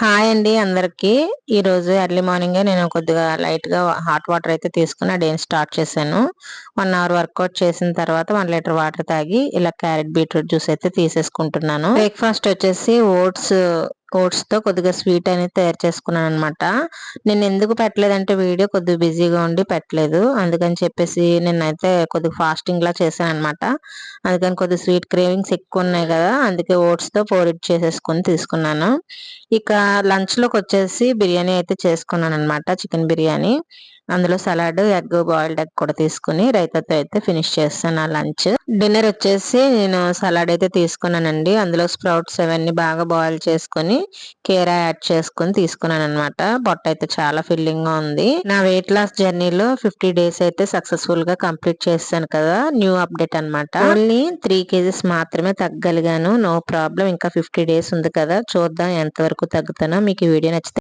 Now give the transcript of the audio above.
Hi అండి అందరికి. ఈరోజు ఎర్లీ మార్నింగే నేను కొద్దిగా లైట్‌గా హాట్ వాటర్ అయితే తీసుకొని ఆ డేని స్టార్ట్ చేశాను. 1 అవర్ వర్కౌట్ చేసిన తర్వాత 1 లీటర్ వాటర్ తాగి ఇలా క్యారెట్ బీట్రూట్ జ్యూస్ అయితే తీసేసుకుంటున్నాను. బ్రేక్‌ఫాస్ట్ వచ్చేసి ఓట్స్‌తో కొద్దిగా స్వీట్ అనేది తయారు చేసుకున్నాననమాట. నేను ఎందుకు పెట్టలేదంటే వీడియో కొద్దిగా బిజీగా ఉండి పెట్టలేదు. అందుకని చెప్పేసి నేనైతే కొద్దిగా ఫాస్టింగ్‌లా చేశాననమాట. అందుకని కొద్దిగా స్వీట్ క్రేవింగ్స్ ఎక్కువున్నాయి గదా! అందుకే ఓట్స్‌తో పోరిట్ చేసేసుకొని తీసుకున్నాను. ఇక లంచ్‌లోకొచ్చేసి బిర్యానీ అయితే చేసుకున్నాననమాట. చికెన్ బిర్యానీ. అందులో సలాడ్, బాయిల్డ్ ఎగ్ కూడా తీసుకొని రైతాతో అయితే ఫినిష్ చేసేసాను నా లంచ్. డిన్నర్ వచ్చేసి నేను సలాడ్ అయితే తీసుకున్నానండి. అందులో స్ప్రౌట్స్ అవన్నీ బాగా బాయిల్ చేసుకొని, కీరా యాడ్ చేసుకొని తీసుకున్నాననమాట. పొట్టయితే చాలా ఫిల్లింగ్‌గా ఉంది. నా వెయిట్ లాస్ జర్నీలో 50 డేస్ అయితే సక్సెస్‌ఫుల్‌గా కంప్లీట్ చేసేసాను కదా! న్యూ అప్డేట్ అనమాట. ఓన్లీ 3 కేజెస్ మాత్రమే తగ్గగలిగాను. No problem. ఇంకా 50 డేస్ ఉంది కదా! చూద్దాం ఎంతవరకు తగ్గుతానో. మీకు ఈ వీడియో నచ్చితే